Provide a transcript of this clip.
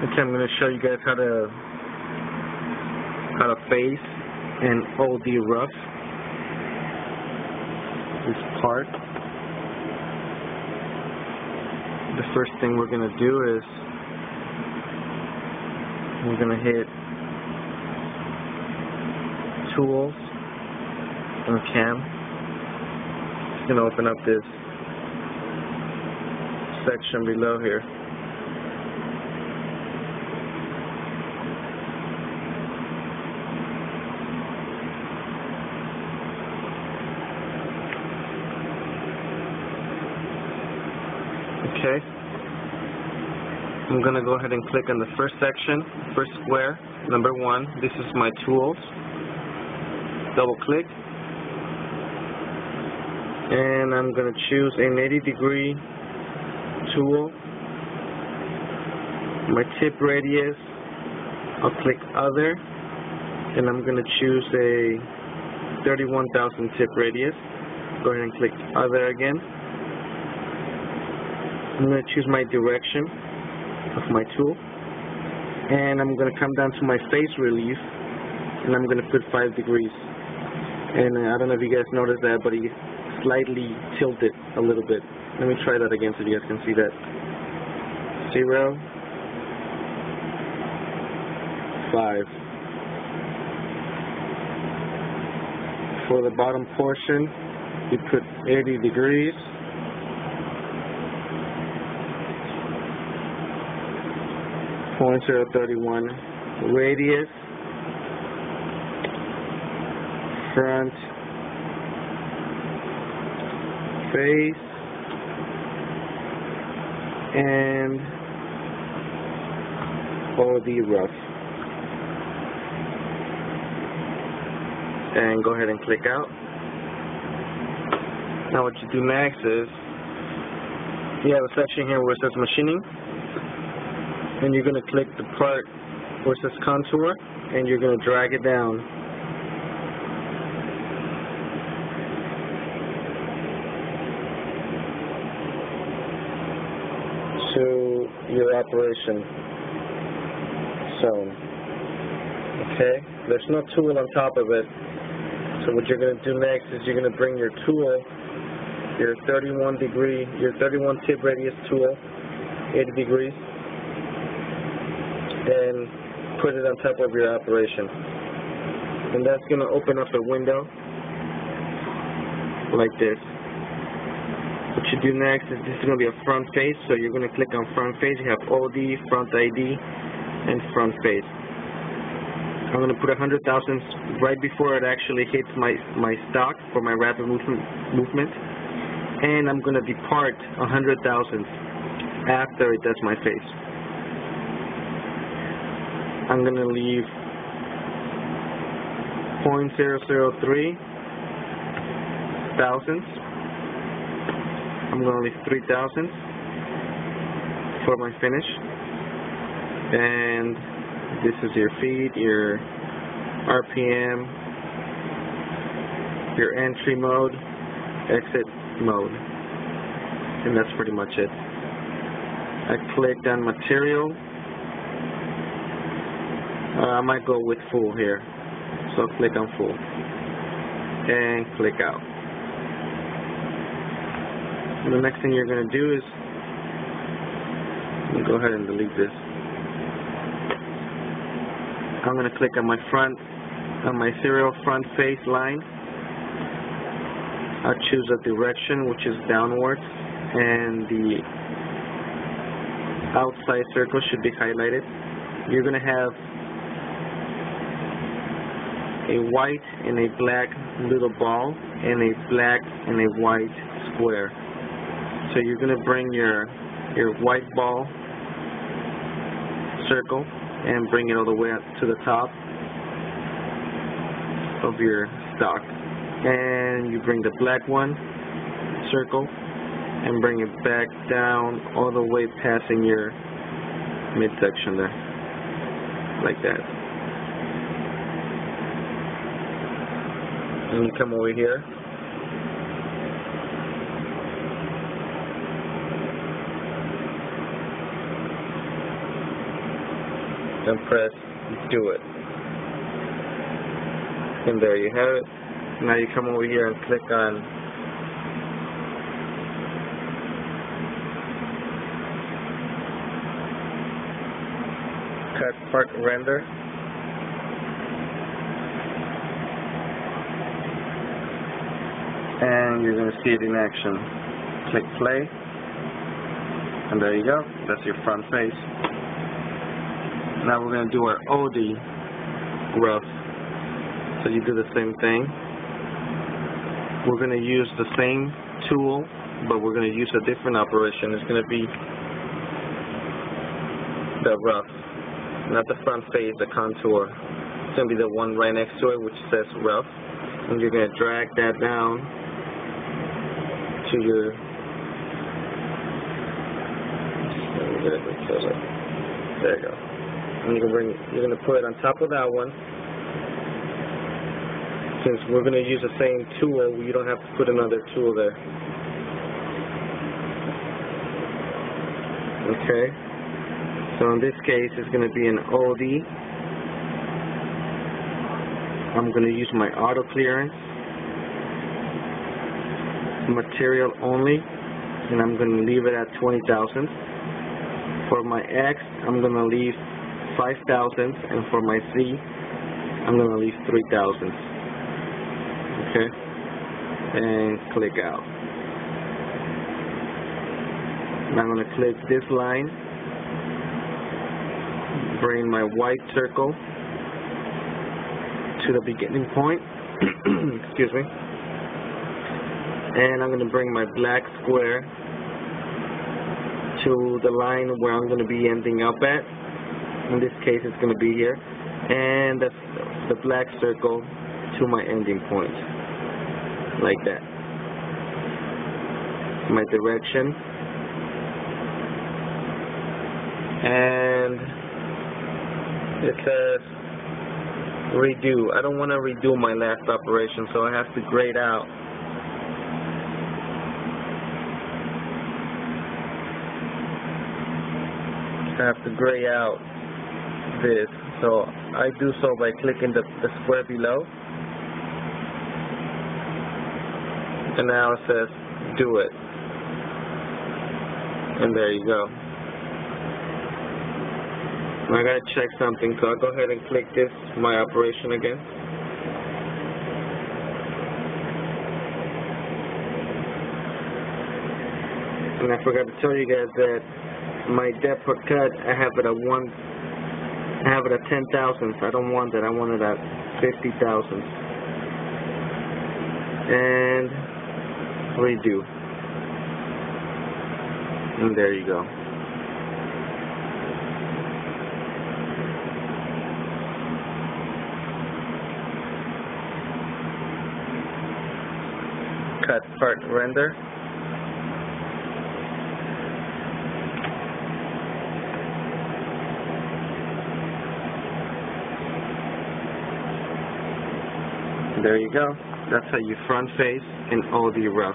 Okay, I'm going to show you guys how to face an OD rough this part. The first thing we're going to do is we're going to hit Tools and Cam. It's going to open up this section below here. Okay, I'm going to go ahead and click on the first section, first square, number 1. This is my tools. Double click, and I'm going to choose an 80-degree tool. My tip radius, I'll click Other, and I'm going to choose a 31,000 tip radius. Go ahead and click Other again. I'm going to choose my direction of my tool, and I'm going to come down to my face relief, and I'm going to put 5 degrees. And I don't know if you guys noticed that, but he slightly tilted a little bit. Let me try that again so you guys can see that. 0, 5. For the bottom portion, you put 80 degrees. 0.031 radius, front, face, and OD rough. And go ahead and click out. Now what you do next is you have a section here where it says machining. And you're going to click the part where it says contour, and you're going to drag it down. To your operation zone. Okay? There's no tool on top of it. So what you're going to do next is you're going to bring your tool, your 31 tip radius tool, 80 degrees, and put it on top of your operation. And that's going to open up a window like this. What you do next is this is going to be a front face, so you're going to click on front face. You have OD, front ID, and front face. I'm going to put 100 thousandths right before it actually hits my stock for my rapid movement. And I'm going to depart 100 thousandths after it does my face. I'm going to leave 0.003 thousandths. I'm going to leave 3 thousandths for my finish. And this is your feed, your RPM, your entry mode, exit mode. And that's pretty much it. I clicked on material. I might go with full here, so click on full and click out. And the next thing you're going to do is go ahead and delete this. I'm going to click on my serial front face line. I'll choose a direction which is downwards, and the outside circle should be highlighted. You're going to have a white and a black little ball and a black and a white square. So you're going to bring your white ball circle and bring it all the way up to the top of your stock. And you bring the black one circle and bring it back down all the way passing your midsection there, like that. And you come over here. and press do it. And there you have it. Now you come over here and click on cut part render. And you're going to see it in action. Click play. And there you go. That's your front face. Now we're going to do our OD rough. So you do the same thing. We're going to use the same tool, but we're going to use a different operation. It's going to be the rough, not the front face, the contour. It's going to be the one right next to it, which says rough. And you're going to drag that down to your, let me get it closer. There you go. And you're going to put it on top of that one. Since we're going to use the same tool, you don't have to put another tool there. Okay. So in this case, it's going to be an OD. I'm going to use my auto clearance, material only, and I'm going to leave it at 20,000. For my X, I'm going to leave 5,000, and for my Z, I'm going to leave 3,000. Okay, and click out. Now I'm going to click this line, bring my white circle to the beginning point, excuse me, and I'm going to bring my black square to the line where I'm going to be ending up at. In this case, it's going to be here, and that's the black circle to my ending point, like that. My direction, and it says redo. I don't want to redo my last operation, so I have to grade out. I have to gray out this, so I do so by clicking the square below, and now it says do it, and there you go. Now I gotta check something, so I'll go ahead and click this, my operation again. And I forgot to tell you guys that my depth per cut, I have it at 10,000. I don't want that. I want it at 50,000. And redo. And there you go. Cut part render. There you go. That's how you front face an OD rough.